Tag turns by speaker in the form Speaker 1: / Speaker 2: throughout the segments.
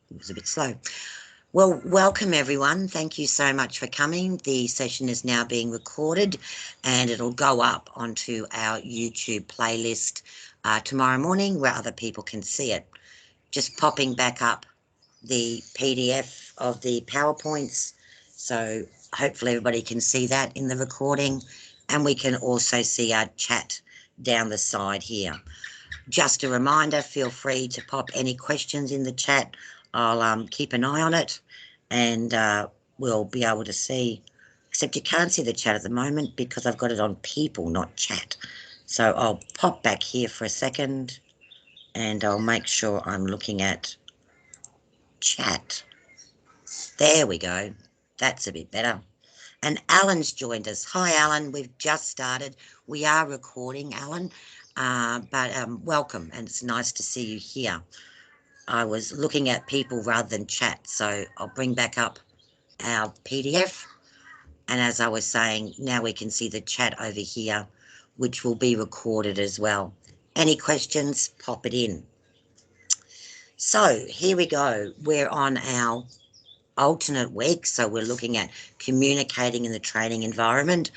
Speaker 1: It was a bit slow. Well, welcome everyone. Thank you so much for coming. The session is now being recorded and it'll go up onto our YouTube playlist tomorrow morning where other people can see it. Just popping back up the PDF of the PowerPoints. So hopefully everybody can see that in the recording, and we can also see our chat down the side here. Just a reminder, feel free to pop any questions in the chat. I'll keep an eye on it and we'll be able to see, except you can't see the chat at the moment because I've got it on people, not chat. So I'll pop back here for a second and I'll make sure I'm looking at chat. There we go. That's a bit better. And Alan's joined us. Hi, Alan. We've just started. We are recording, Alan, but welcome, and it's nice to see you here. I was looking at people rather than chat, so I'll bring back up our PDF. And as I was saying, now we can see the chat over here, which will be recorded as well. Any questions, pop it in. So here we go. We're on our alternate week, so we're looking at communicating in the training environment,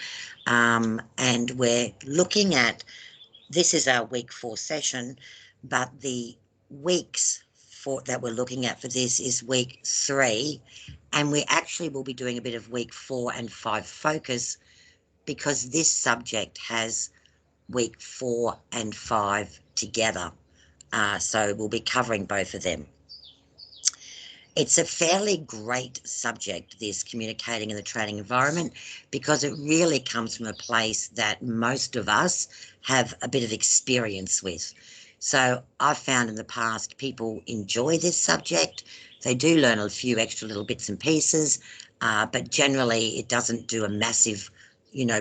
Speaker 1: and we're looking at, this is our week 4 session, but the weeks that we're looking at for this is week 3, and we actually will be doing a bit of week 4 and 5 focus because this subject has week 4 and 5 together, so we'll be covering both of them. It's a fairly great subject, this communicating in the training environment, because it really comes from a place that most of us have a bit of experience with. So I've found in the past people enjoy this subject. They do learn a few extra little bits and pieces, but generally it doesn't do a massive,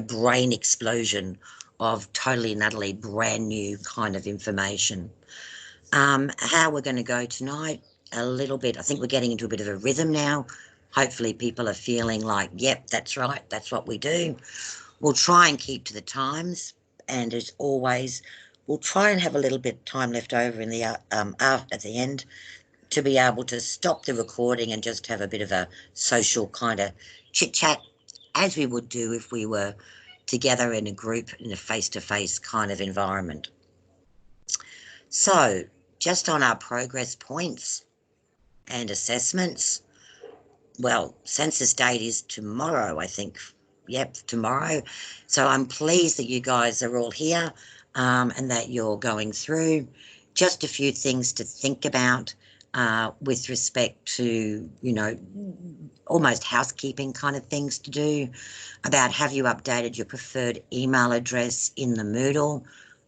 Speaker 1: brain explosion of totally and utterly brand new kind of information. How we're going to go tonight, a little bit, I think we're getting into a bit of a rhythm now. Hopefully people are feeling like, yep, that's right, that's what we do. We'll try and keep to the times, and as always, we'll try and have a little bit of time left over in the at the end to be able to stop the recording and just have a bit of a social kind of chit chat, as we would do if we were together in a group in a face-to-face kind of environment. So just on our progress points and assessments, well, census date is tomorrow, I think. Yep, tomorrow. So I'm pleased that you guys are all here and that you're going through. Just a few things to think about with respect to, almost housekeeping kind of things to do, about have you updated your preferred email address in the Moodle.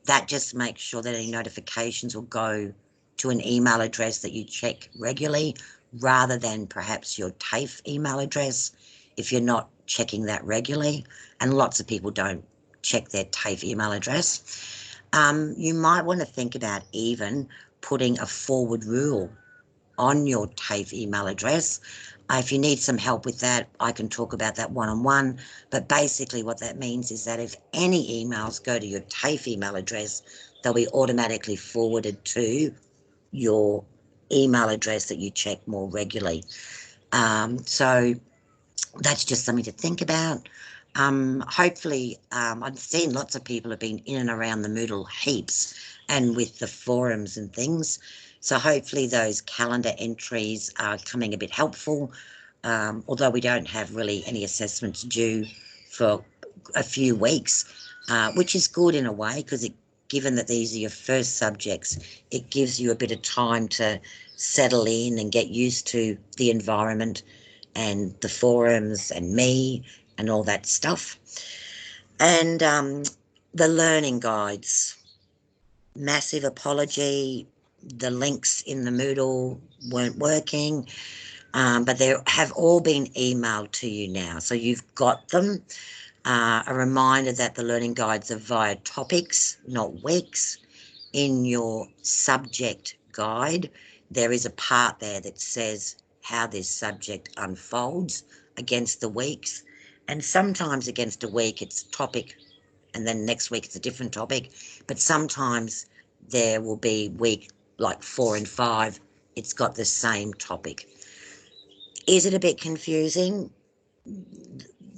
Speaker 1: That just makes sure that any notifications will go to an email address that you check regularly, rather than perhaps your TAFE email address if you're not checking that regularly, and lots of people don't check their TAFE email address. You might want to think about even putting a forward rule on your TAFE email address. If you need some help with that, I can talk about that one-on-one, but basically what that means is that if any emails go to your TAFE email address, they'll be automatically forwarded to your email address that you check more regularly. So that's just something to think about. Hopefully, I've seen lots of people have been in and around the Moodle heaps and with the forums and things. So hopefully those calendar entries are coming a bit helpful, although we don't have really any assessments due for a few weeks, which is good in a way, because given that these are your first subjects, it gives you a bit of time to settle in and get used to the environment and the forums and me and all that stuff. And the learning guides, massive apology, the links in the Moodle weren't working, but they have all been emailed to you now, so you've got them. A reminder that the learning guides are via topics, not weeks. In your subject guide, there is a part there that says how this subject unfolds against the weeks, and sometimes against a week it's topic and then next week it's a different topic, but sometimes there will be week like 4 and 5 it's got the same topic. Is it a bit confusing?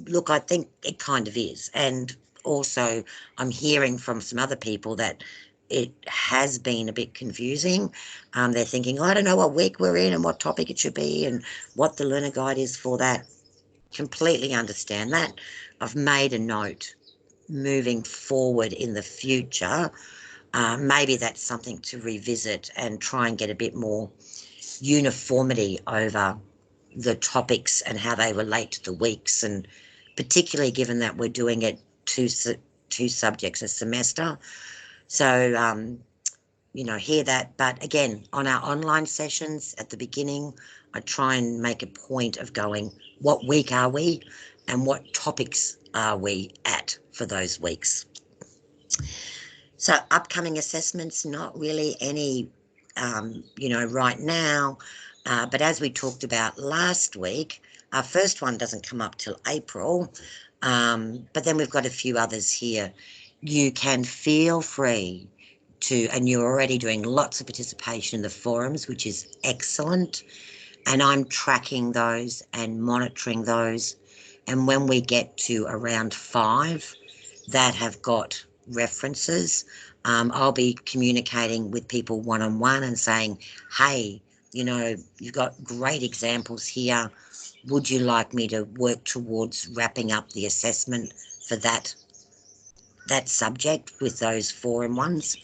Speaker 1: Look, I think it kind of is. And also I'm hearing from some other people that it has been a bit confusing. They're thinking, I don't know what week we're in and what topic it should be and what the learner guide is for that. Completely understand that. I've made a note moving forward in the future. Maybe that's something to revisit and try and get a bit more uniformity over the topics and how they relate to the weeks, and particularly given that we're doing it two subjects a semester. So, hear that. But again, on our online sessions at the beginning, I try and make a point of going, what week are we and what topics are we at for those weeks? So upcoming assessments, not really any, right now. But as we talked about last week, our first one doesn't come up till April. But then we've got a few others here. You can feel free to, and you're already doing lots of participation in the forums, which is excellent. And I'm tracking those and monitoring those. And when we get to around 5 that have got references, I'll be communicating with people one-on-one and saying, hey, you've got great examples here. Would you like me to work towards wrapping up the assessment for that subject with those forum ones?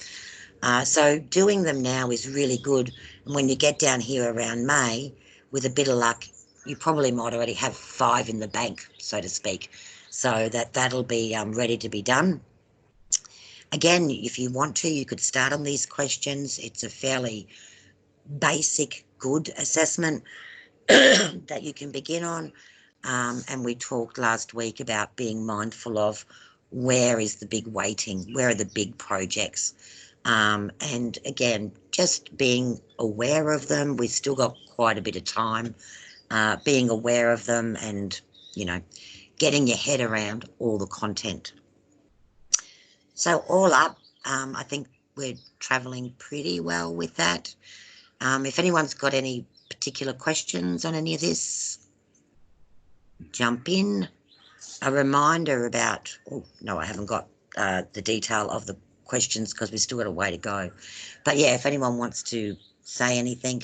Speaker 1: So doing them now is really good. And when you get down here around May, with a bit of luck, you probably might already have 5 in the bank, so to speak. So that'll be ready to be done. Again, if you want to, you could start on these questions. It's a fairly basic, good assessment that you can begin on. And we talked last week about being mindful of where is the big weighting, where are the big projects. And again, just being aware of them. We've still got quite a bit of time, being aware of them and, getting your head around all the content. So all up, I think we're travelling pretty well with that. If anyone's got any particular questions on any of this, jump in. A reminder about, I haven't got the detail of the questions because we've still got a way to go. But yeah, if anyone wants to say anything,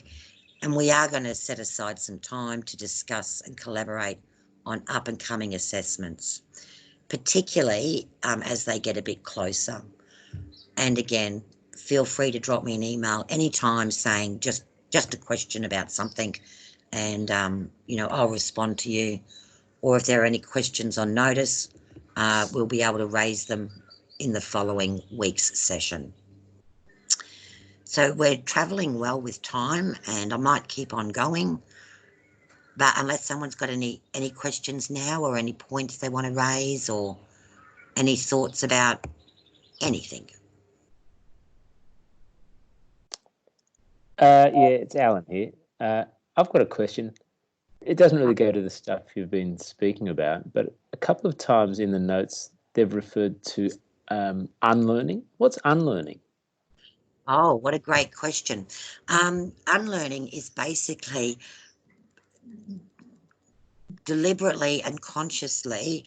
Speaker 1: and we are going to set aside some time to discuss and collaborate on up and coming assessments, particularly as they get a bit closer. And again, feel free to drop me an email anytime saying just a question about something, and I'll respond to you. Or if there are any questions on notice, we'll be able to raise them in the following week's session. So we're travelling well with time, and I might keep on going. But unless someone's got any questions now or any points they want to raise or any thoughts about anything.
Speaker 2: Yeah, it's Alan here. I've got a question. It doesn't really go to the stuff you've been speaking about, but a couple of times in the notes, they've referred to unlearning. What's unlearning?
Speaker 1: Oh, what a great question. Unlearning is basically deliberately and consciously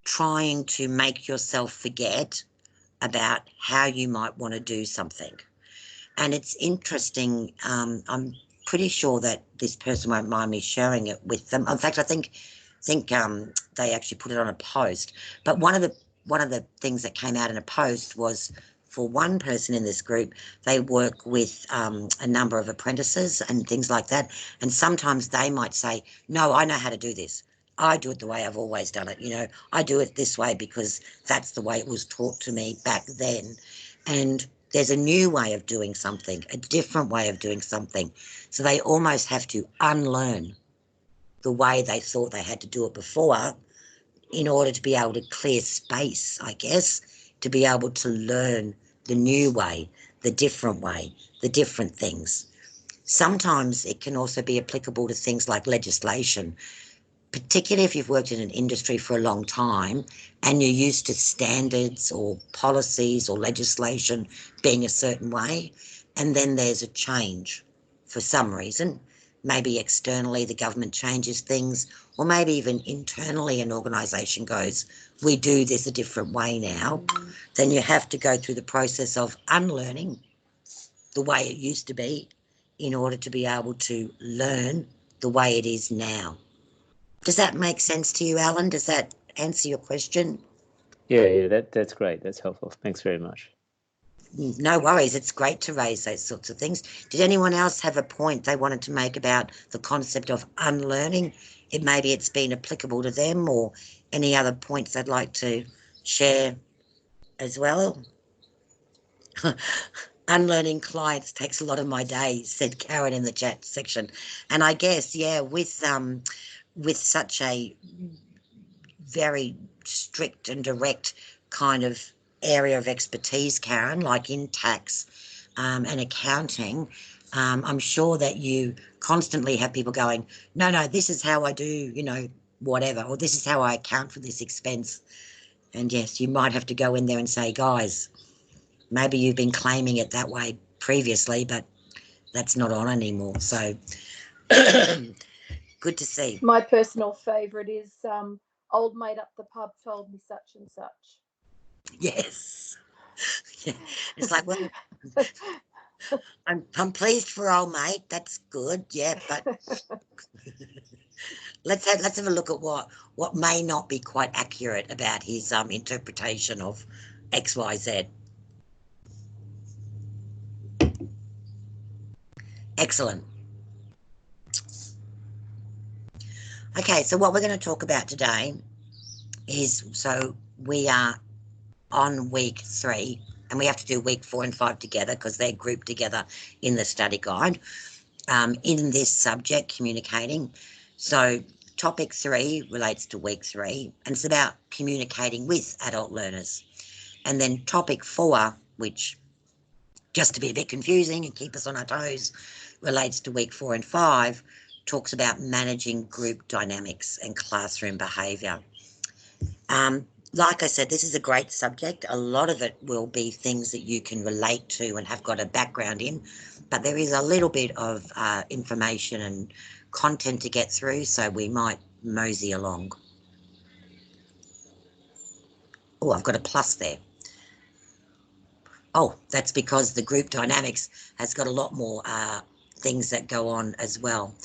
Speaker 1: trying to make yourself forget about how you might want to do something. And it's interesting. I'm pretty sure that this person won't mind me sharing it with them. In fact, I think they actually put it on a post. But one of the things that came out in a post was, for one person in this group, they work with a number of apprentices and things like that. And sometimes they might say, no, I know how to do this. I do it the way I've always done it. I do it this way because that's the way it was taught to me back then. And there's a new way of doing something, a different way of doing something. So they almost have to unlearn the way they thought they had to do it before in order to be able to clear space, I guess, to be able to learn the new way, the different way, the different things. Sometimes it can also be applicable to things like legislation, particularly if you've worked in an industry for a long time and you're used to standards or policies or legislation being a certain way, and then there's a change for some reason, maybe externally the government changes things, or maybe even internally an organisation goes, we do this a different way now, then you have to go through the process of unlearning the way it used to be in order to be able to learn the way it is now. Does that make sense to you, Alan? Does that answer your question?
Speaker 2: Yeah, that's great. That's helpful. Thanks very much.
Speaker 1: No worries. It's great to raise those sorts of things. Did anyone else have a point they wanted to make about the concept of unlearning? Maybe it's been applicable to them, or any other points they'd like to share as well. Unlearning clients takes a lot of my days, said Karen in the chat section. And I guess, yeah, with such a very strict and direct kind of area of expertise, Karen, like in tax and accounting, I'm sure that you constantly have people going, no, this is how I do, whatever, or this is how I account for this expense. And yes, you might have to go in there and say, guys, maybe you've been claiming it that way previously, but that's not on anymore. So good to see.
Speaker 3: My personal favourite is old mate up the pub told me such and such.
Speaker 1: Yes. Yeah. It's like, well, I'm pleased for old mate. That's good. Yeah, but let's have a look at what may not be quite accurate about his interpretation of XYZ. Excellent. Okay, so what we're going to talk about today is, so we are on week 3, and we have to do week 4 and 5 together because they're grouped together in the study guide in this subject, communicating. So topic 3 relates to week 3, and it's about communicating with adult learners. And then topic 4, which, just to be a bit confusing and keep us on our toes, relates to week 4 and 5, talks about managing group dynamics and classroom behaviour. Like I said, this is a great subject. A lot of it will be things that you can relate to and have got a background in, but there is a little bit of information and content to get through, so we might mosey along. Oh, I've got a plus there. Oh, that's because the group dynamics has got a lot more things that go on as well.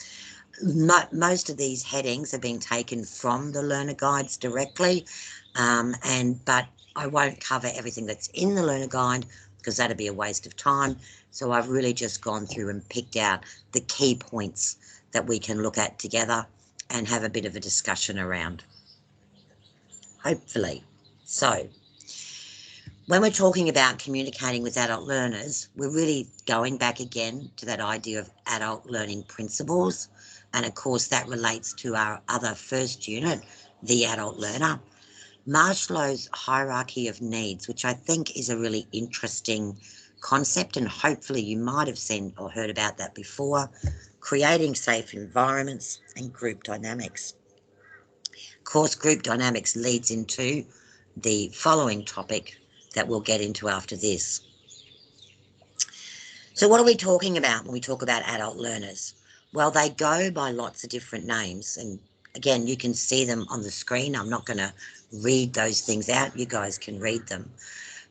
Speaker 1: Most of these headings have been taken from the learner guides directly, but I won't cover everything that's in the learner guide because that'd be a waste of time. So I've really just gone through and picked out the key points that we can look at together and have a bit of a discussion around, hopefully. So when we're talking about communicating with adult learners, we're really going back again to that idea of adult learning principles. And of course, that relates to our other first unit, the adult learner. Maslow's hierarchy of needs, which I think is a really interesting concept, and hopefully you might have seen or heard about that before, creating safe environments and group dynamics. Of course, group dynamics leads into the following topic that we'll get into after this. So what are we talking about when we talk about adult learners? Well, they go by lots of different names, and again, you can see them on the screen. I'm not going to read those things out. You guys can read them.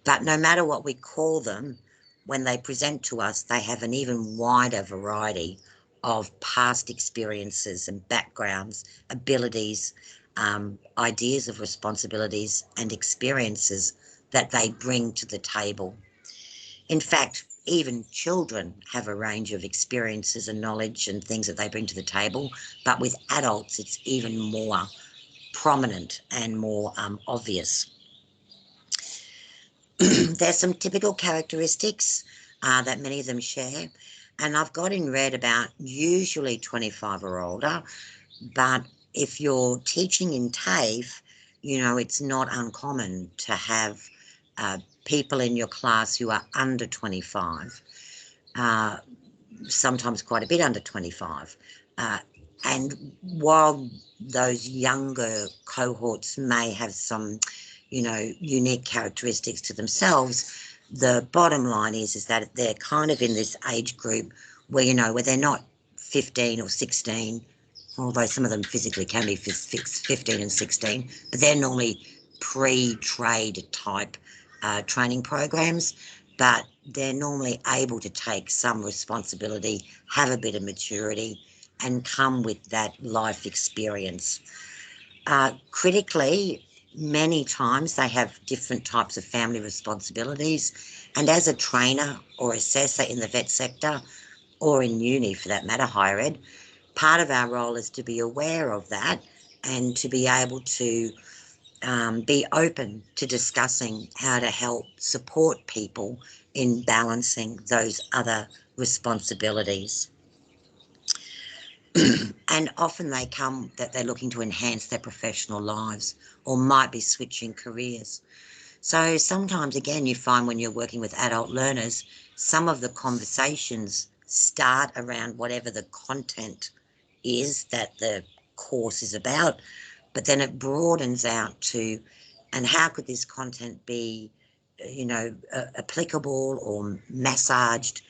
Speaker 1: But no matter what we call them, when they present to us, they have an even wider variety of past experiences and backgrounds, abilities, ideas of responsibilities and experiences that they bring to the table. In fact, even children have a range of experiences and knowledge and things that they bring to the table, but with adults it's even more prominent and more obvious. There's some typical characteristics that many of them share, and I've got in red about usually 25 or older, but if you're teaching in TAFE, it's not uncommon to have people in your class who are under 25, sometimes quite a bit under 25. And while those younger cohorts may have some, unique characteristics to themselves, the bottom line is that they're kind of in this age group where, you know, where they're not 15 or 16, although some of them physically can be 15 and 16, but they're normally pre-trade type training programs, but they're normally able to take some responsibility, have a bit of maturity, and come with that life experience. Critically, many times they have different types of family responsibilities, and as a trainer or assessor in the vet sector, or in uni for that matter, higher ed, part of our role is to be aware of that and to be able to be open to discussing how to help support people in balancing those other responsibilities. And often they come that they're looking to enhance their professional lives or might be switching careers. So sometimes, again, you find when you're working with adult learners, some of the conversations start around whatever the content is that the course is about, but then it broadens out to, and how could this content be, you know, applicable or massaged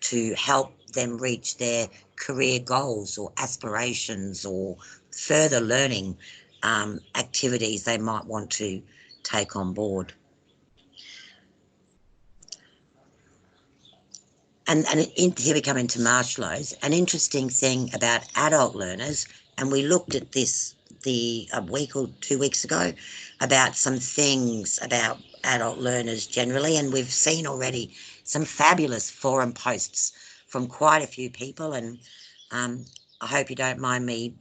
Speaker 1: to help them reach their career goals or aspirations or further learning activities they might want to take on board. And here we come into Marshallow's, an interesting thing about adult learners, and we looked at this a week or 2 weeks ago about some things about adult learners generally, and we've seen already some fabulous forum posts from quite a few people, and I hope you don't mind me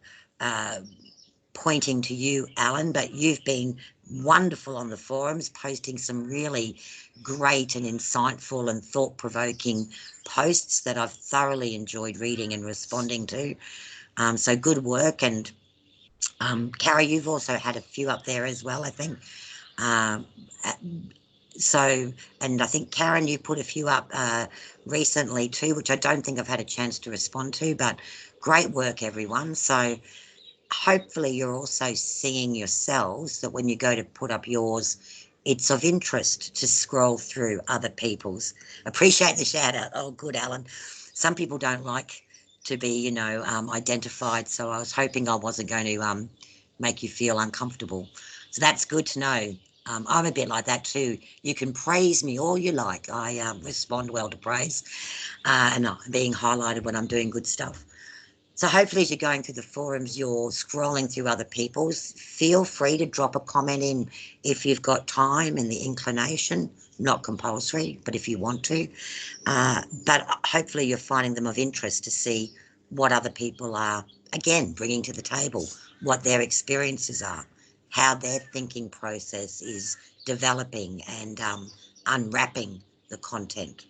Speaker 1: pointing to you, Alan, but you've been wonderful on the forums, posting some really great and insightful and thought-provoking posts that I've thoroughly enjoyed reading and responding to. So good work. And Carrie, you've also had a few up there as well, I think. So, and I think, Karen, you put a few up recently too, which I don't think I've had a chance to respond to, but great work, everyone. So hopefully you're also seeing yourselves that when you go to put up yours, it's of interest to scroll through other people's. Appreciate the shout out. Oh, good, Alan. Some people don't like to be, you know, identified, so I was hoping I wasn't going to make you feel uncomfortable. So that's good to know. I'm a bit like that too. You can praise me all you like. I respond well to praise and being highlighted when I'm doing good stuff. So hopefully as you're going through the forums, you're scrolling through other people's. Feel free to drop a comment in if you've got time and the inclination, not compulsory, but if you want to. But hopefully you're finding them of interest to see what other people are, again, bringing to the table, what their experiences are, how their thinking process is developing and unwrapping the content.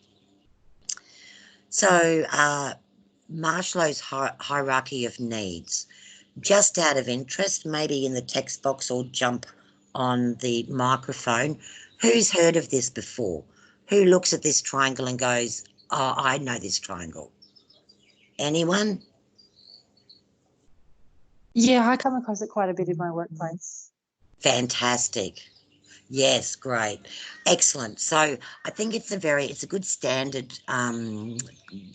Speaker 1: So, Marshallow's hierarchy of needs. Just out of interest, maybe in the text box or jump on the microphone, who's heard of this before? Who looks at this triangle and goes, oh, I know this triangle? Anyone?
Speaker 4: Yeah, I come across it quite a bit in my workplace.
Speaker 1: Fantastic. Yes, great. Excellent. So I think it's a good standard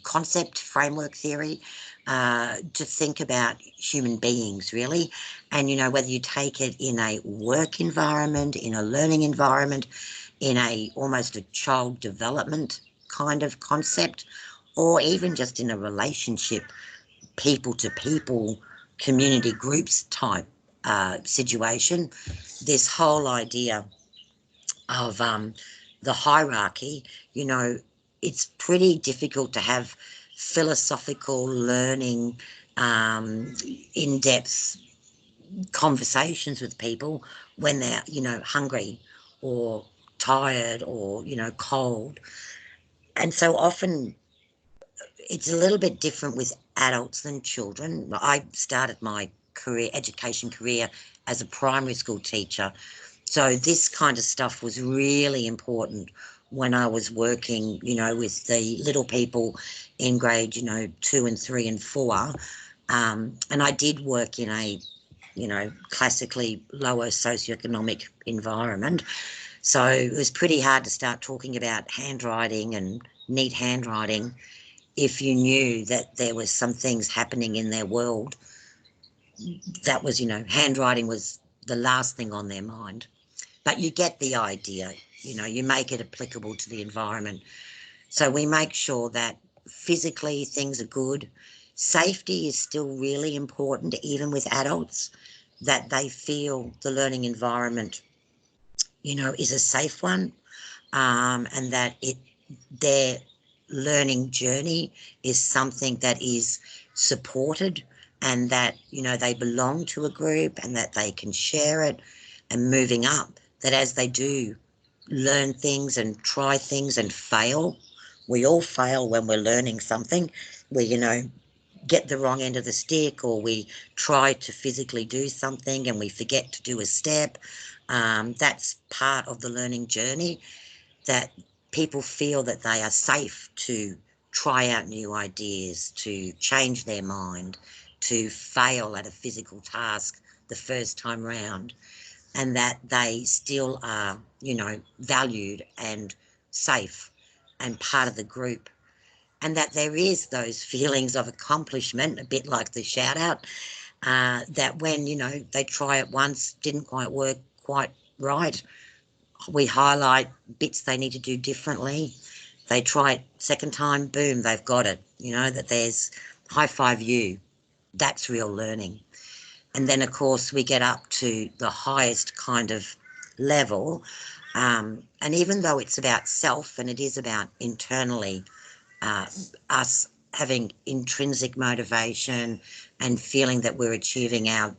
Speaker 1: concept, framework theory to think about human beings really. And, you know, whether you take it in a work environment, in a learning environment, in a almost a child development kind of concept, or even just in a relationship, people to people, community groups type situation, this whole idea of the hierarchy, you know, it's pretty difficult to have philosophical learning, in-depth conversations with people when they're, you know, hungry or tired or, you know, cold. And so often it's a little bit different with adults than children. I started my education career as a primary school teacher, so this kind of stuff was really important when I was working, you know, with the little people in grade, you know, 2 and 3 and 4. And I did work in a, you know, classically lower socioeconomic environment. So it was pretty hard to start talking about handwriting and neat handwriting if you knew that there was some things happening in their world that was, handwriting was the last thing on their mind. But you get the idea, you make it applicable to the environment. So we make sure that physically things are good. Safety is still really important, even with adults, that they feel the learning environment, is a safe one, and that their learning journey is something that is supported, and that, they belong to a group and that they can share it, and moving up, that as they do learn things and try things and fail, we all fail when we're learning something. We, get the wrong end of the stick, or we try to physically do something and we forget to do a step. That's part of the learning journey, that people feel that they are safe to try out new ideas, to change their mind, to fail at a physical task the first time round, and that they still are, valued and safe and part of the group. And that there is those feelings of accomplishment, a bit like the shout out, that when, they try it once, didn't quite work quite right, we highlight bits they need to do differently. They try it second time, boom, they've got it. That there's high five you. That's real learning. And then, of course, we get up to the highest kind of level. And even though it's about self and it is about internally, us having intrinsic motivation and feeling that we're achieving our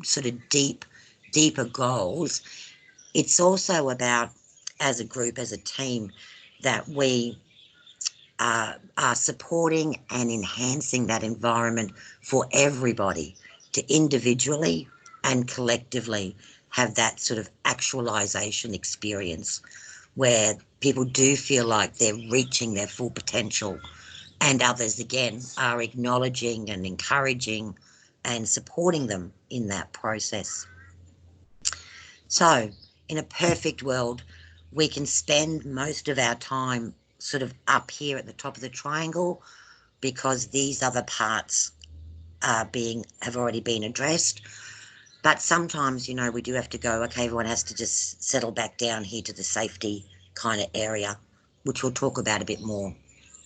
Speaker 1: sort of deeper goals, it's also about, as a group, as a team, that we are supporting and enhancing that environment for everybody to individually and collectively have that sort of actualization experience, where people do feel like they're reaching their full potential, and others, again, are acknowledging and encouraging and supporting them in that process. So, in a perfect world, we can spend most of our time sort of up here at the top of the triangle, because these other parts have already been addressed. But sometimes, we do have to go, okay, everyone has to just settle back down here to the safety kind of area, which we'll talk about a bit more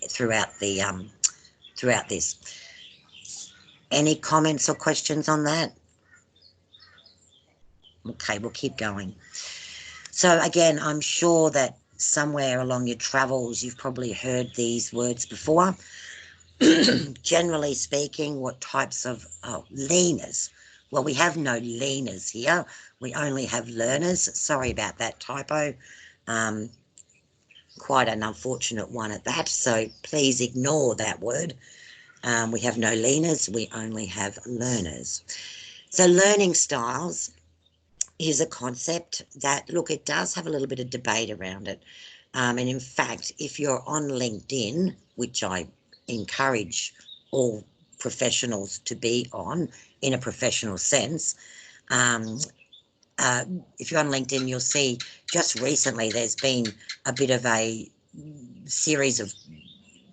Speaker 1: throughout this. Any comments or questions on that? Okay, we'll keep going. So again, I'm sure that somewhere along your travels, you've probably heard these words before. Generally speaking, what types of learners? Well, we have no learners here. We only have learners. Sorry about that typo. Quite an unfortunate one at that. So please ignore that word. We have no learners. We only have learners. So learning styles is a concept that, look, it does have a little bit of debate around it. And in fact, if you're on LinkedIn, which I encourage all professionals to be on in a professional sense, if you're on LinkedIn, you'll see just recently there's been a bit of a series of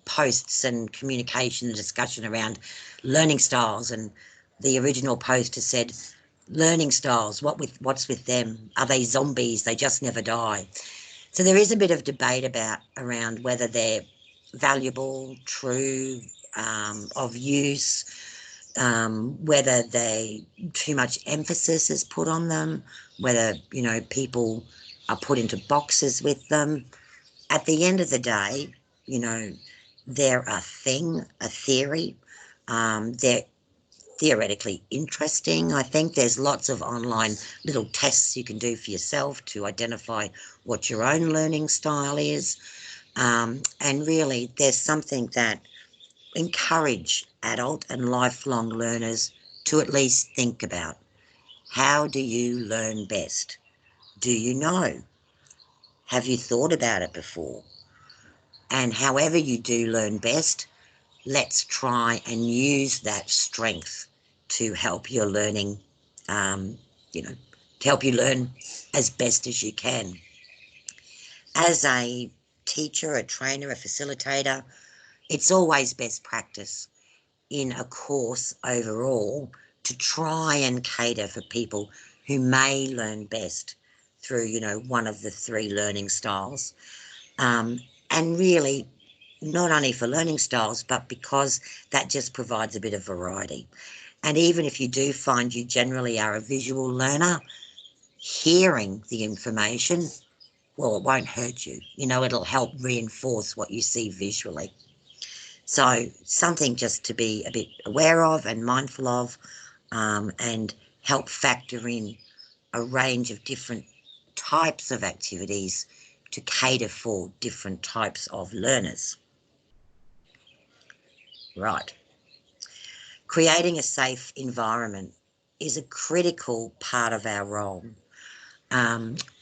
Speaker 1: posts and communication and discussion around learning styles, and the original post has said, learning styles, what's with them? Are they zombies? They just never die. So there is a bit of debate around whether they're valuable, true, of use, whether too much emphasis is put on them, whether, people are put into boxes with them. At the end of the day, they're a theory. They're theoretically interesting. I think there's lots of online little tests you can do for yourself to identify what your own learning style is. And really, there's something that encourage adult and lifelong learners to at least think about. How do you learn best? Do you know? Have you thought about it before? And however you do learn best, let's try and use that strength to help your learning, to help you learn as best as you can. As a teacher, a trainer, a facilitator, It's always best practice in a course overall to try and cater for people who may learn best through, you know, one of the 3 learning styles. And really, not only for learning styles, but because that just provides a bit of variety. And even if you do find you generally are a visual learner, hearing the information, well, it won't hurt you. You know, it'll help reinforce what you see visually. So something just to be a bit aware of and mindful of, and help factor in a range of different types of activities to cater for different types of learners. Right. Creating a safe environment is a critical part of our role.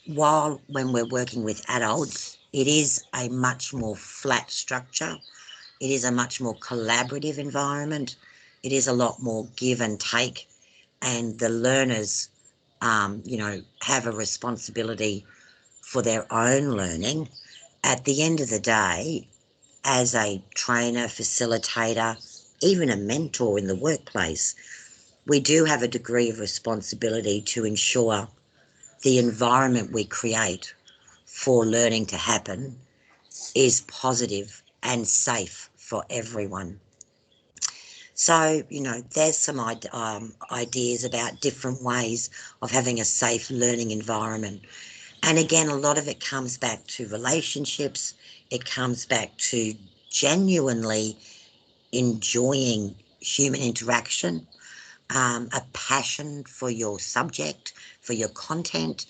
Speaker 1: While when we're working with adults, it is a much more flat structure. It is a much more collaborative environment. It is a lot more give and take, and the learners, you know, have a responsibility for their own learning. At the end of the day, as a trainer, facilitator, even a mentor in the workplace, we do have a degree of responsibility to ensure the environment we create for learning to happen is positive and safe for everyone. So, you know, there's some ideas about different ways of having a safe learning environment. And again, a lot of it comes back to relationships. It comes back to genuinely enjoying human interaction, a passion for your subject, for your content,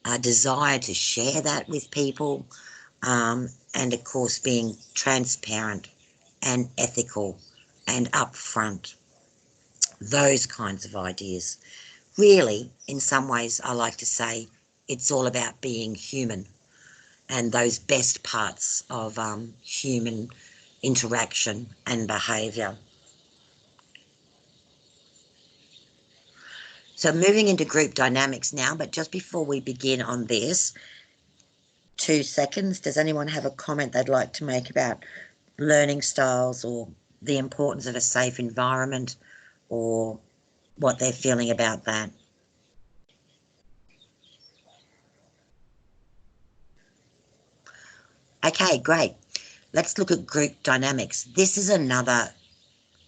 Speaker 1: a desire to share that with people, and of course being transparent and ethical and upfront. Those kinds of ideas. Really, in some ways, I like to say it's all about being human and those best parts of human interaction and behaviour. So moving into group dynamics now, but just before we begin on this, 2 seconds, does anyone have a comment they'd like to make about learning styles or the importance of a safe environment or what they're feeling about that? Okay, great. Let's look at group dynamics. This is another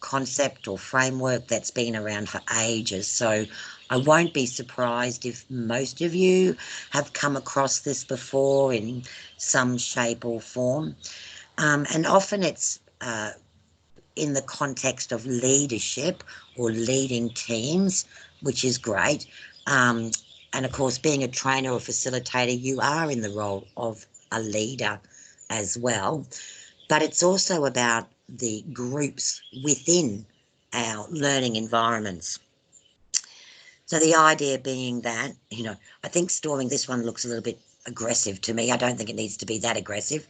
Speaker 1: concept or framework that's been around for ages, so I won't be surprised if most of you have come across this before in some shape or form. And often it's in the context of leadership or leading teams, which is great. And of course, being a trainer or facilitator, you are in the role of a leader as well. But it's also about the groups within our learning environments. So the idea being that, you know, I think Storming, this one looks a little bit aggressive to me. I don't think it needs to be that aggressive,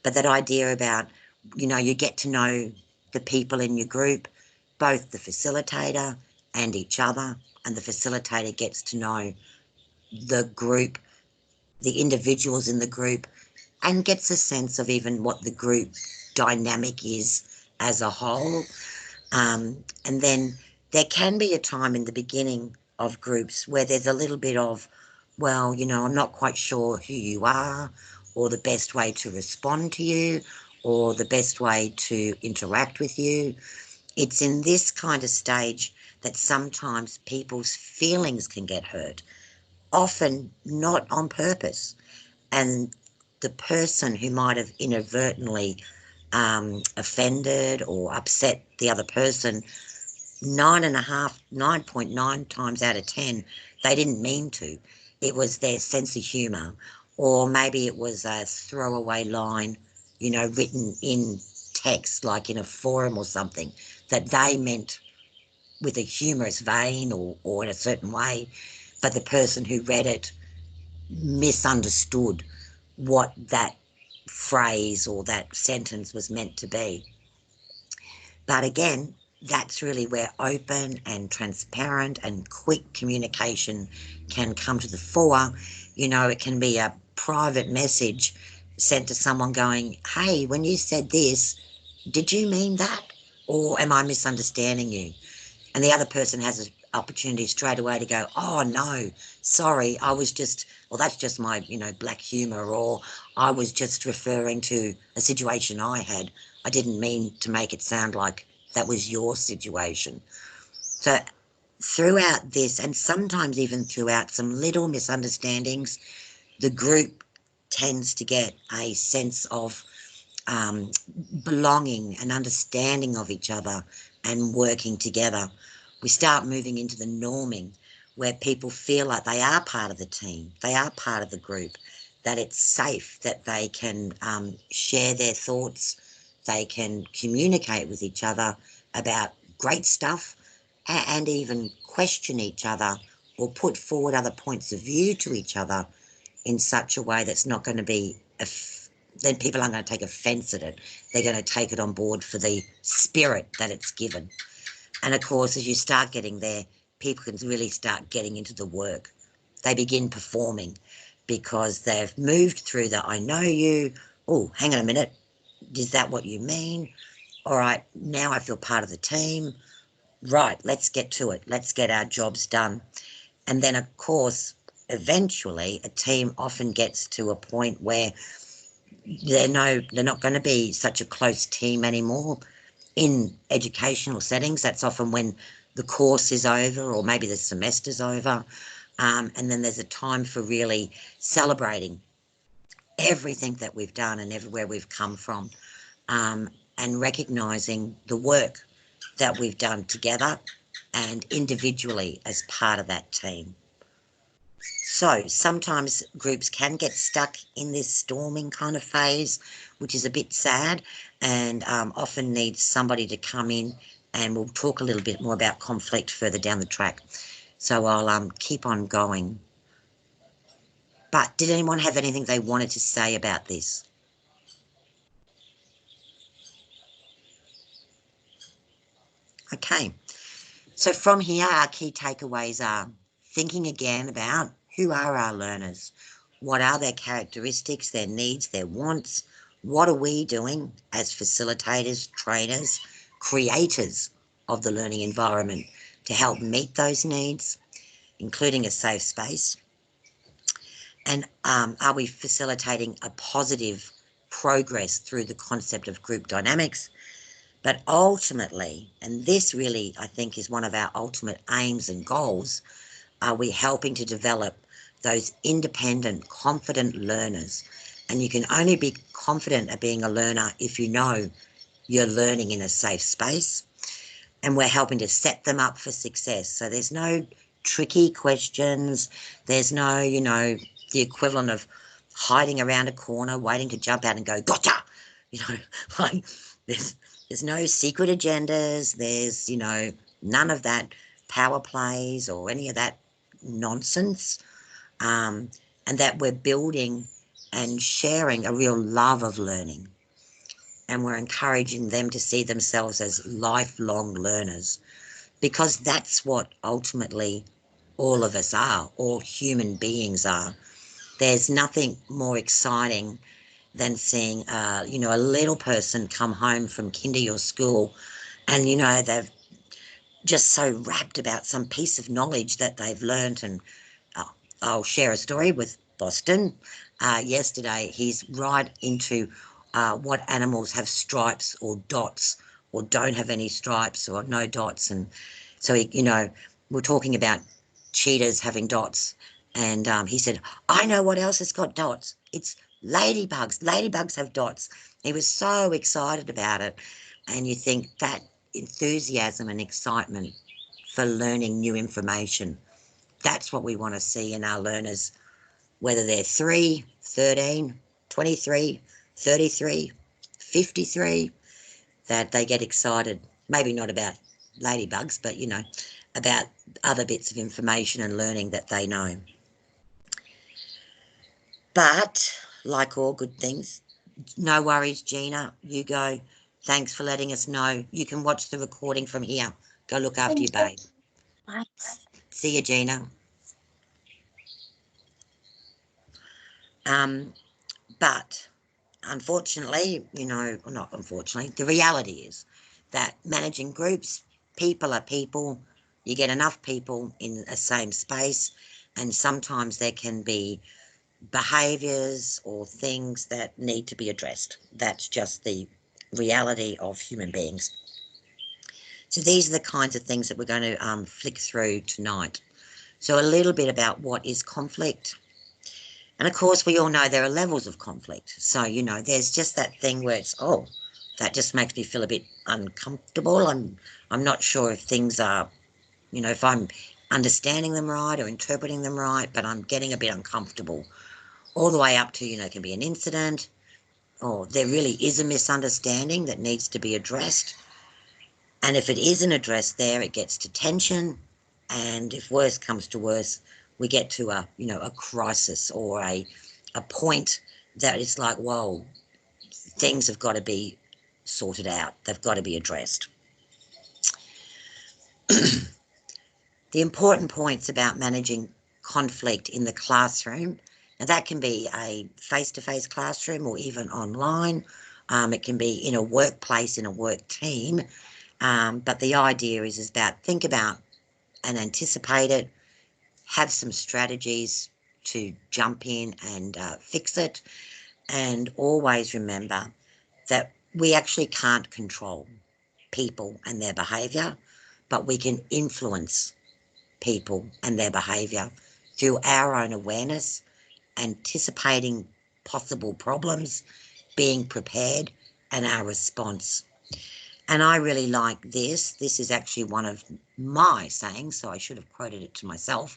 Speaker 1: but that idea about, you know, you get to know the people in your group, both the facilitator and each other, and the facilitator gets to know the group, the individuals in the group, and gets a sense of even what the group dynamic is as a whole. And then there can be a time in the beginning of groups where there's a little bit of, well, you know, I'm not quite sure who you are, or the best way to respond to you, or the best way to interact with you. It's in this kind of stage that sometimes people's feelings can get hurt, often not on purpose. And the person who might have inadvertently offended or upset the other person, 9.9 times out of 10, they didn't mean to. It was their sense of humour, or maybe it was a throwaway line, you know, written in text, like in a forum or something, that they meant with a humorous vein or in a certain way, but the person who read it misunderstood what that phrase or that sentence was meant to be. But again, that's really where open and transparent and quick communication can come to the fore. You know, it can be a private message sent to someone going, hey, when you said this, did you mean that? Or am I misunderstanding you? And the other person has an opportunity straight away to go, oh no, sorry, I was just, well, that's just my, black humour, or I was just referring to a situation I had. I didn't mean to make it sound like that was your situation. So throughout this, and sometimes even throughout some little misunderstandings, the group tends to get a sense of belonging and understanding of each other and working together. We start moving into the norming, where people feel like they are part of the team, they are part of the group, that it's safe, that they can share their thoughts, they can communicate with each other about great stuff, and even question each other or put forward other points of view to each other in such a way that's not going to be, then people aren't going to take offence at it. They're going to take it on board for the spirit that it's given. And of course, as you start getting there, people can really start getting into the work. They begin performing because they've moved through the, I know you, oh, hang on a minute, is that what you mean? All right, now I feel part of the team. Right, let's get to it. Let's get our jobs done. And then, of course, eventually a team often gets to a point where they're not going to be such a close team anymore. In educational settings, that's often when the course is over or maybe the semester's over, and then there's a time for really celebrating everything that we've done and everywhere we've come from, and recognising the work that we've done together and individually as part of that team. So sometimes groups can get stuck in this storming kind of phase, which is a bit sad, and often needs somebody to come in, and we'll talk a little bit more about conflict further down the track. So I'll keep on going. But did anyone have anything they wanted to say about this? Okay, so from here our key takeaways are thinking again about who are our learners, what are their characteristics, their needs, their wants, what are we doing as facilitators, trainers, creators of the learning environment to help meet those needs, including a safe space, and are we facilitating a positive progress through the concept of group dynamics. But ultimately, and this really I think is one of our ultimate aims and goals, are we helping to develop those independent, confident learners? And you can only be confident at being a learner if you know you're learning in a safe space, and we're helping to set them up for success. So there's no tricky questions. There's no, the equivalent of hiding around a corner, waiting to jump out and go, gotcha! Like there's no secret agendas. There's, none of that power plays or any of that nonsense, and that we're building and sharing a real love of learning, and we're encouraging them to see themselves as lifelong learners, because that's what ultimately all of us are, all human beings are. There's nothing more exciting than seeing a little person come home from kinder or school, and they've just so rapt about some piece of knowledge that they've learnt. And I'll share a story with Boston. Yesterday, he's right into what animals have stripes or dots, or don't have any stripes or no dots. And so, we're talking about cheetahs having dots. And he said, I know what else has got dots. It's ladybugs. Ladybugs have dots. He was so excited about it. And you think that enthusiasm and excitement for learning new information, that's what we want to see in our learners, whether they're 3, 13, 23, 33, 53, that they get excited, maybe not about ladybugs, but, about other bits of information and learning that they know. But like all good things, no worries, Gina, you go. Thanks for letting us know. You can watch the recording from here. Go look after your babe.
Speaker 4: Thanks.
Speaker 1: See you, Gina. But unfortunately, well, not unfortunately, the reality is that managing groups, people are people. You get enough people in the same space, and sometimes there can be behaviours or things that need to be addressed. That's just the reality of human beings. So these are the kinds of things that we're going to flick through tonight. So a little bit about what is conflict. And of course, we all know there are levels of conflict. So, there's just that thing where it's, oh, that just makes me feel a bit uncomfortable. I'm not sure if things are, if I'm understanding them right or interpreting them right, but I'm getting a bit uncomfortable. All the way up to, it can be an incident, or there really is a misunderstanding that needs to be addressed. And if it isn't addressed there, it gets to tension. And if worse comes to worse, we get to a crisis or a point that it's like, whoa, things have got to be sorted out. They've got to be addressed. The important points about managing conflict in the classroom, and that can be a face-to-face classroom or even online. It can be in a workplace, in a work team. But the idea is about think about and anticipate it, have some strategies to jump in and fix it, and always remember that we actually can't control people and their behaviour, but we can influence people and their behaviour through our own awareness, anticipating possible problems, being prepared, and our response. And I really like this. This is actually one of my sayings, so I should have quoted it to myself.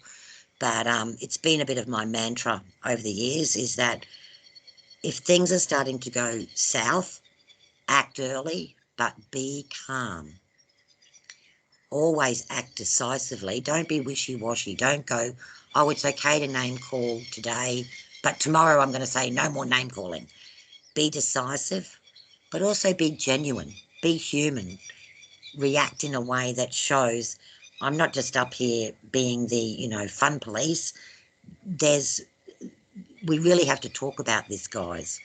Speaker 1: But it's been a bit of my mantra over the years, is that if things are starting to go south, act early, but be calm. Always act decisively. Don't be wishy-washy. Don't go, oh, it's okay to name call today, but tomorrow I'm going to say no more name calling. Be decisive, but also be genuine. Be human. React in a way that shows I'm not just up here being the, fun police. We really have to talk about this, guys,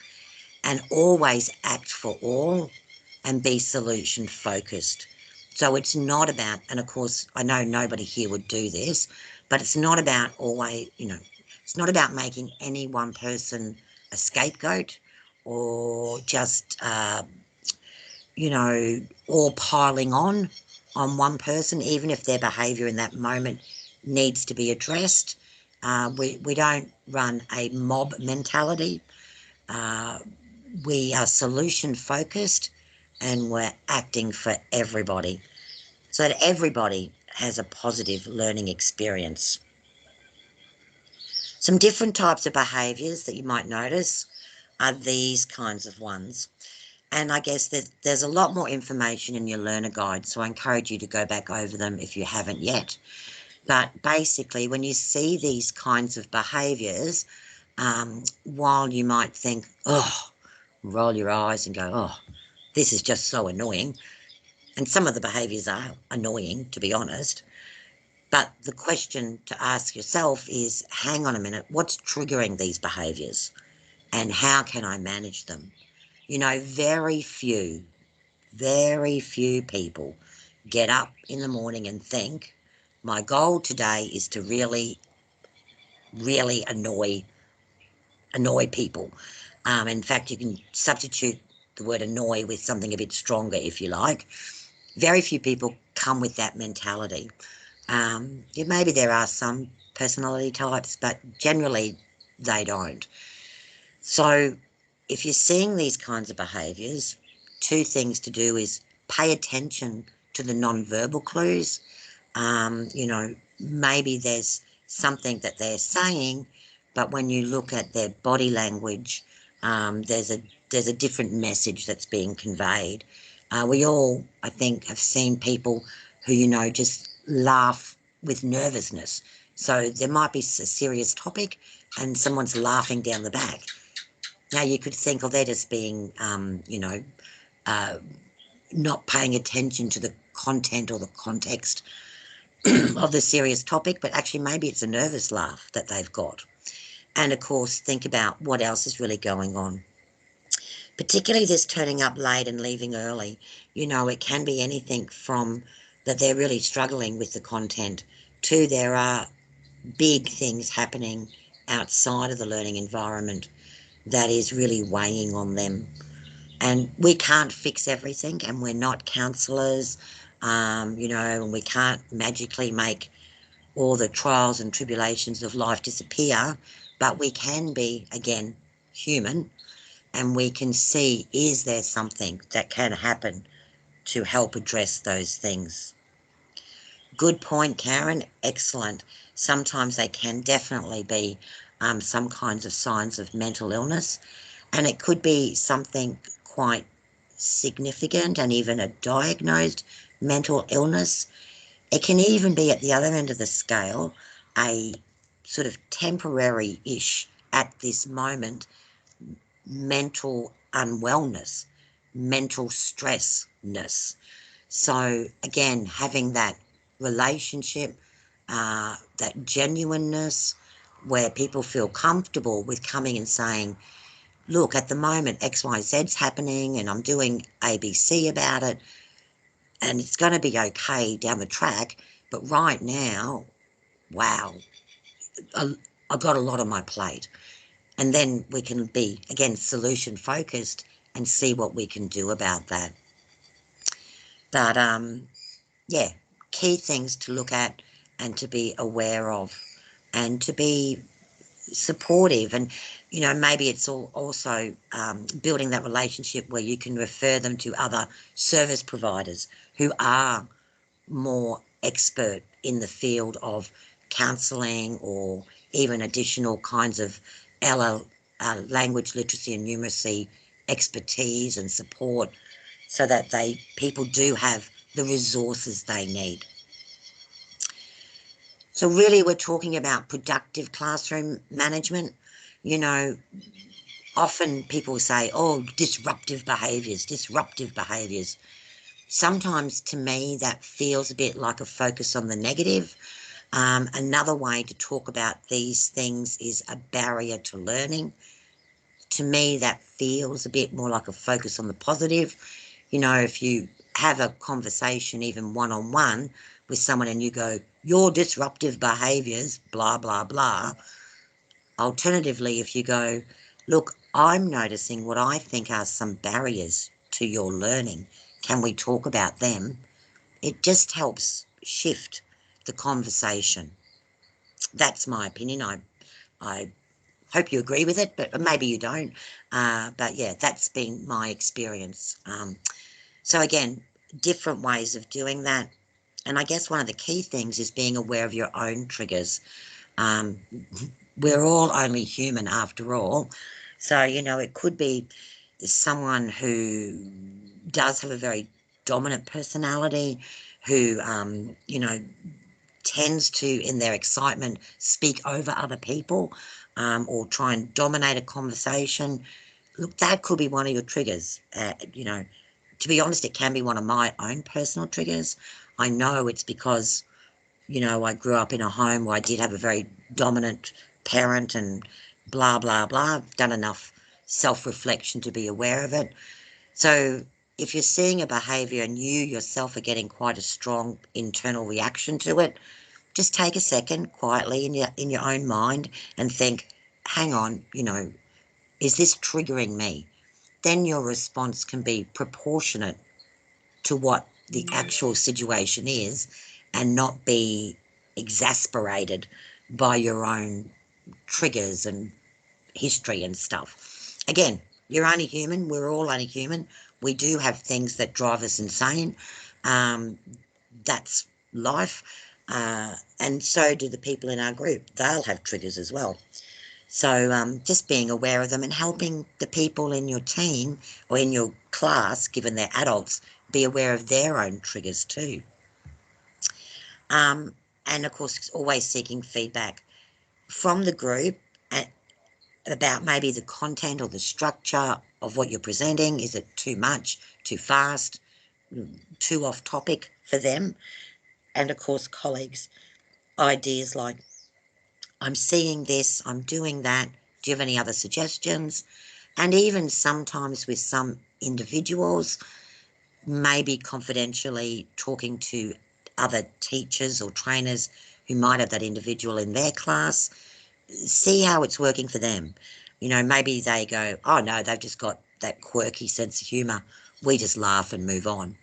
Speaker 1: and always act for all and be solution focused. So it's not about, and of course, I know nobody here would do this, but it's not about always, it's not about making any one person a scapegoat or just, all piling on one person, even if their behaviour in that moment needs to be addressed. We don't run a mob mentality. We are solution focused, and we're acting for everybody so that everybody has a positive learning experience. Some different types of behaviours that you might notice are these kinds of ones. And I guess there's a lot more information in your learner guide, so I encourage you to go back over them if you haven't yet. But basically, when you see these kinds of behaviours, while you might think, oh, roll your eyes and go, oh, this is just so annoying. And some of the behaviours are annoying, to be honest. But the question to ask yourself is, hang on a minute, what's triggering these behaviours? And how can I manage them? Very few people get up in the morning and think, my goal today is to really, really annoy people. In fact, you can substitute the word annoy with something a bit stronger if you like. Very few people come with that mentality. Maybe there are some personality types, but generally they don't. So if you're seeing these kinds of behaviours, two things to do is pay attention to the non-verbal clues. Maybe there's something that they're saying, but when you look at their body language, there's a different message that's being conveyed. We all, I think, have seen people who, just laugh with nervousness. So there might be a serious topic and someone's laughing down the back. Now you could think, oh, they're just being, not paying attention to the content or the context of the serious topic, but actually maybe it's a nervous laugh that they've got. And of course, think about what else is really going on. particularly this turning up late and leaving early. You know, it can be anything from that they're really struggling with the content to there are big things happening outside of the learning environment that is really weighing on them. And we can't fix everything, and we're not counsellors, you know, and we can't magically make all the trials and tribulations of life disappear, but we can be, again, human, and we can see, is there something that can happen to help address those things? Good point, Karen. Excellent. Sometimes they can definitely be some kinds of signs of mental illness, and it could be something quite significant and even a diagnosed mental illness. It can even be at the other end of the scale, a sort of temporary-ish at this moment mental unwellness, mental stressness. So again, having that relationship, that genuineness where people feel comfortable with coming and saying, look, at the moment XYZ's happening and I'm doing ABC about it and it's going to be okay down the track, but right now, wow, I've got a lot on my plate. And then we can be, again, solution focused and see what we can do about that. But yeah, key things to look at and to be aware of and to be supportive. And, you know, maybe it's also building that relationship where you can refer them to other service providers who are more expert in the field of counselling or even additional kinds of language literacy and numeracy expertise and support, so that people do have the resources they need. So really we're talking about productive classroom management. You know, often people say, oh, disruptive behaviours. Sometimes to me that feels a bit like a focus on the negative. Another way to talk about these things is a barrier to learning. To me that feels a bit more like a focus on the positive. You know, if you have a conversation even one-on-one with someone and you go, your disruptive behaviours, blah, blah, blah. Alternatively, if you go, look, I'm noticing what I think are some barriers to your learning. Can we talk about them? It just helps shift the conversation. That's my opinion. I hope you agree with it, but maybe you don't. But yeah, that's been my experience. So again, different ways of doing that. And I guess one of the key things is being aware of your own triggers. We're all only human after all. So, you know, it could be someone who does have a very dominant personality, who, you know, tends to, in their excitement, speak over other people, or try and dominate a conversation. Look, that could be one of your triggers. You know, to be honest, it can be one of my own personal triggers. I know it's because, you know, I grew up in a home where I did have a very dominant parent and blah, blah, blah. I've done enough self-reflection to be aware of it. So if you're seeing a behaviour and you yourself are getting quite a strong internal reaction to it, just take a second quietly in your own mind and think, hang on, you know, is this triggering me? Then your response can be proportionate to what the actual situation is and not be exasperated by your own triggers and history and stuff. Again, you're only human. We're all only human. We do have things that drive us insane. That's life. And so do the people in our group. They'll have triggers as well. So just being aware of them and helping the people in your team or in your class, given they're adults, be aware of their own triggers too. And of course, always seeking feedback from the group about maybe the content or the structure of what you're presenting. Is it too much, too fast, too off topic for them? And of course, colleagues, ideas like, I'm seeing this, I'm doing that, do you have any other suggestions? And even sometimes with some individuals, maybe confidentially talking to other teachers or trainers who might have that individual in their class, see how it's working for them. You know, maybe they go, oh no, they've just got that quirky sense of humour. We just laugh and move on.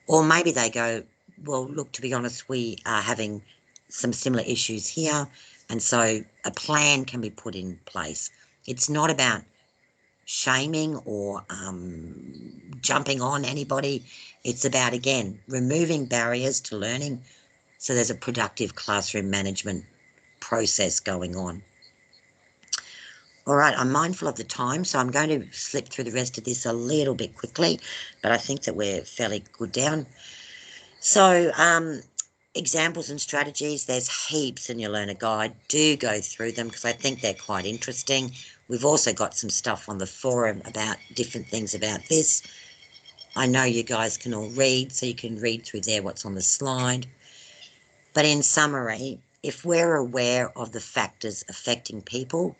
Speaker 1: Or maybe they go, well, look, to be honest, we are having some similar issues here. And so a plan can be put in place. It's not about shaming or jumping on anybody. It's about, again, removing barriers to learning so there's a productive classroom management process going on. All right, I'm mindful of the time, so I'm going to slip through the rest of this a little bit quickly, but I think that we're fairly good down. So examples and strategies, there's heaps in your learner guide. Do go through them because I think they're quite interesting. We've also got some stuff on the forum about different things about this. I know you guys can all read, so you can read through there what's on the slide. But in summary, if we're aware of the factors affecting people,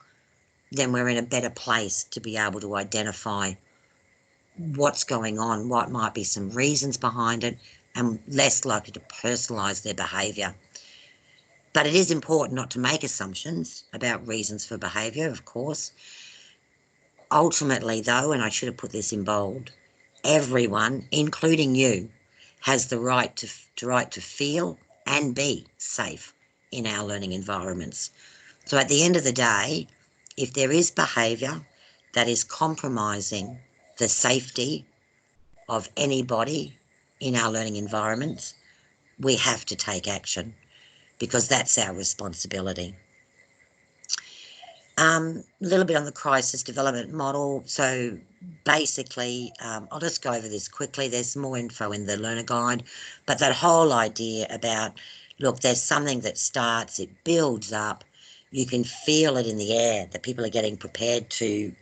Speaker 1: then we're in a better place to be able to identify what's going on, what might be some reasons behind it, and less likely to personalise their behaviour. But it is important not to make assumptions about reasons for behaviour, of course. Ultimately, though, and I should have put this in bold, everyone, including you, has the right to feel and be safe in our learning environments. So at the end of the day, if there is behaviour that is compromising the safety of anybody in our learning environments, we have to take action because that's our responsibility. A little bit on the crisis development model. So basically, I'll just go over this quickly. There's more info in the learner guide, but that whole idea about, look, there's something that starts, it builds up, you can feel it in the air that people are getting prepared to,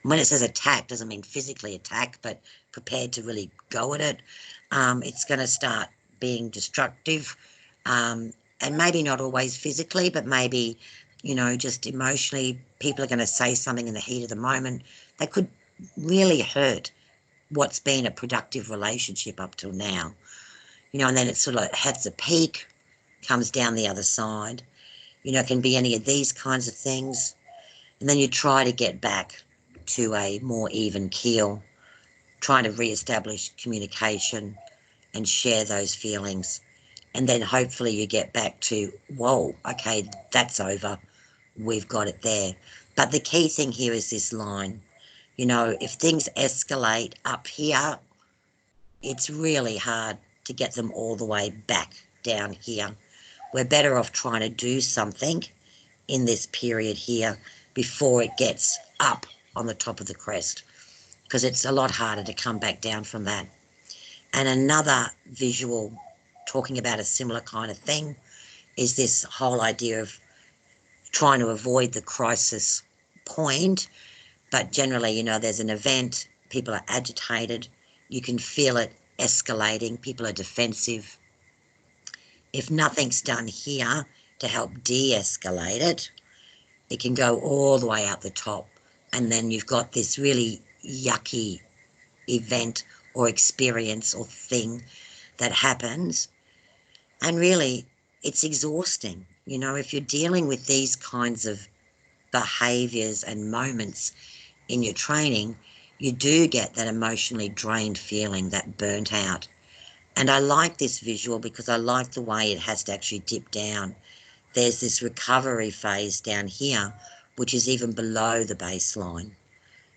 Speaker 1: when it says attack, doesn't mean physically attack, but prepared to really go at it. It's going to start being destructive, and maybe not always physically, but maybe, you know, just emotionally, people are going to say something in the heat of the moment that could really hurt what's been a productive relationship up till now. You know, and then it sort of has a peak, comes down the other side. You know, it can be any of these kinds of things. And then you try to get back to a more even keel, trying to re-establish communication and share those feelings. And then hopefully you get back to, whoa, okay, that's over. We've got it there. But the key thing here is this line. You know, if things escalate up here, it's really hard to get them all the way back down here. We're better off trying to do something in this period here before it gets up on the top of the crest, because it's a lot harder to come back down from that. And another visual talking about a similar kind of thing is this whole idea of trying to avoid the crisis point, but generally, you know, there's an event, people are agitated, you can feel it escalating, people are defensive. If nothing's done here to help de-escalate it, it can go all the way out the top, and then you've got this really yucky event or experience or thing that happens, and really it's exhausting. You know, if you're dealing with these kinds of behaviours and moments in your training, you do get that emotionally drained feeling, that burnt out. And I like this visual because I like the way it has to actually dip down. There's this recovery phase down here, which is even below the baseline.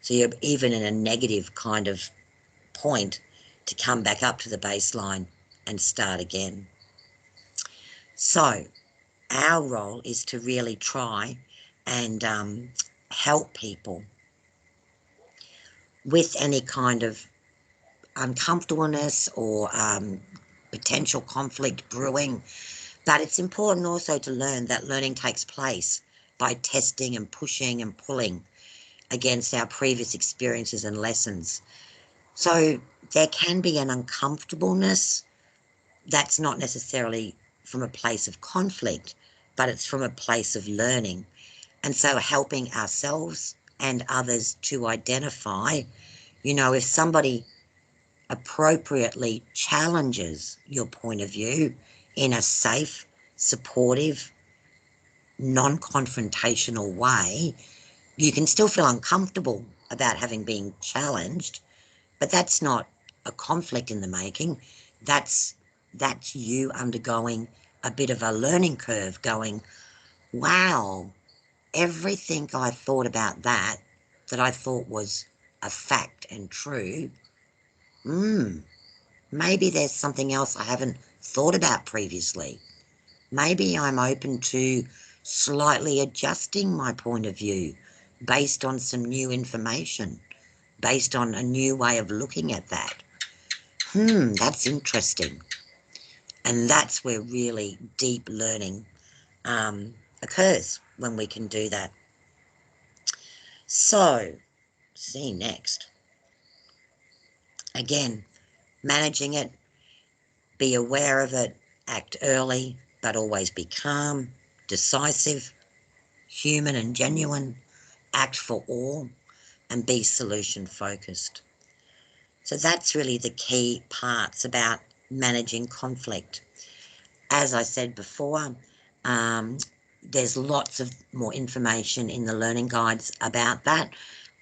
Speaker 1: So you're even in a negative kind of point to come back up to the baseline and start again. So our role is to really try and help people with any kind of uncomfortableness or potential conflict brewing. But it's important also to learn that learning takes place by testing and pushing and pulling against our previous experiences and lessons. So there can be an uncomfortableness that's not necessarily from a place of conflict, but it's from a place of learning. And so helping ourselves and others to identify, if somebody appropriately challenges your point of view in a safe, supportive, non-confrontational way, you can still feel uncomfortable about having been challenged, but that's not a conflict in the making. That's you undergoing a bit of a learning curve, going, wow, everything I thought about that I thought was a fact and true, maybe there's something else I haven't thought about previously. Maybe I'm open to slightly adjusting my point of view based on some new information, based on a new way of looking at that. That's interesting. And that's where really deep learning occurs, when we can do that. So, see next. Again, managing it, be aware of it, act early, but always be calm, decisive, human and genuine, act for all, and be solution focused. So that's really the key parts about managing conflict. As I said before, there's lots of more information in the learning guides about that,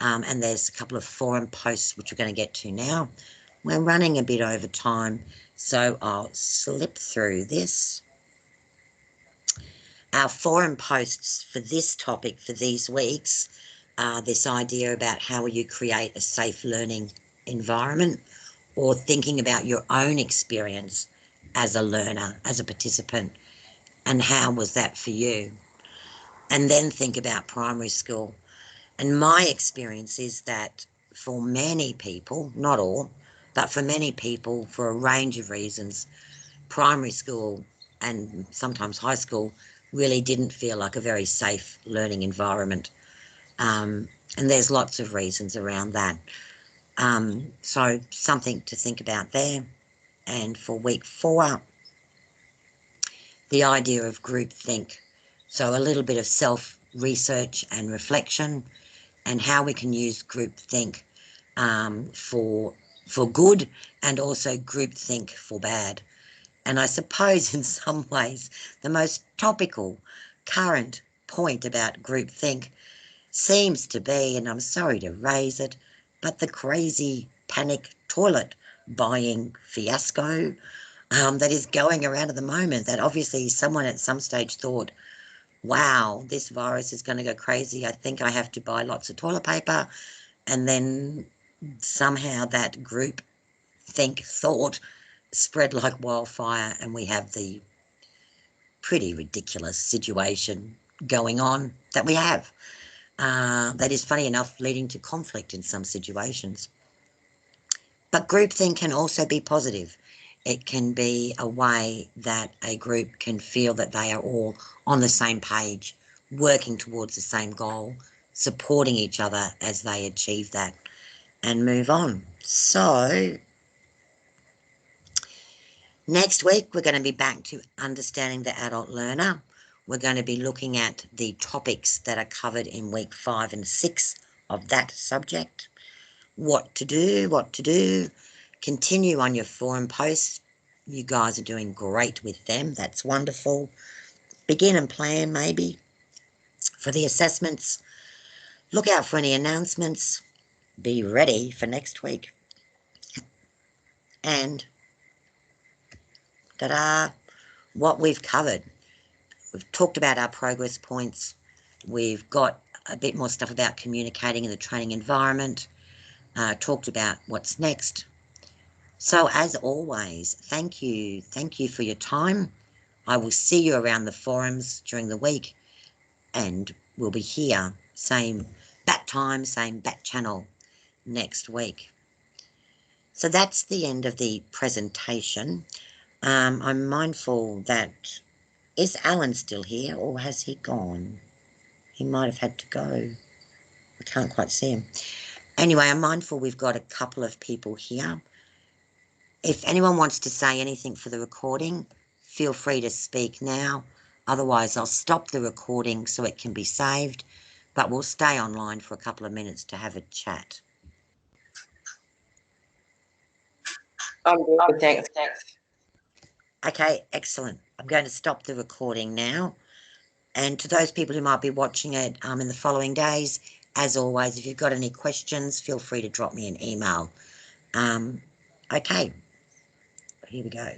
Speaker 1: and there's a couple of forum posts which we're going to get to now. We're running a bit over time, so I'll slip through this. Our forum posts for this topic for these weeks are this idea about how will you create a safe learning environment, or thinking about your own experience as a learner, as a participant, and how was that for you? And then think about primary school. And my experience is that for many people, not all, but for many people, for a range of reasons, primary school and sometimes high school really didn't feel like a very safe learning environment. And there's lots of reasons around that. So something to think about there. And for week 4, the idea of groupthink. So a little bit of self-research and reflection, and how we can use groupthink for good, and also groupthink for bad. And I suppose in some ways the most topical, current point about groupthink seems to be, and I'm sorry to raise it, but the crazy panic toilet buying fiasco that is going around at the moment, that obviously someone at some stage thought, wow, this virus is going to go crazy. I think I have to buy lots of toilet paper. And then somehow that group thought spread like wildfire, and we have the pretty ridiculous situation going on that we have. That is, funny enough, leading to conflict in some situations. But groupthink can also be positive. It can be a way that a group can feel that they are all on the same page, working towards the same goal, supporting each other as they achieve that and move on. So next week, we're going to be back to understanding the adult learner. We're going to be looking at the topics that are covered in week 5 and 6 of that subject. What to do. Continue on your forum posts. You guys are doing great with them. That's wonderful. Begin and plan maybe for the assessments. Look out for any announcements. Be ready for next week. And ta-da, what we've covered. We've talked about our progress points. We've got a bit more stuff about communicating in the training environment. Talked about what's next. So as always, thank you for your time. I will see you around the forums during the week, and we'll be here, same bat time, same bat channel next week. So that's the end of the presentation. I'm mindful that, is Alan still here, or has he gone? He might have had to go. I can't quite see him. Anyway, I'm mindful we've got a couple of people here. If anyone wants to say anything for the recording, feel free to speak now. Otherwise, I'll stop the recording so it can be saved. but we'll stay online for a couple of minutes to have a chat.
Speaker 5: I'm good, thanks.
Speaker 1: Okay, excellent. I'm going to stop the recording now. And to those people who might be watching it in the following days, as always, if you've got any questions, feel free to drop me an email. Okay, here we go.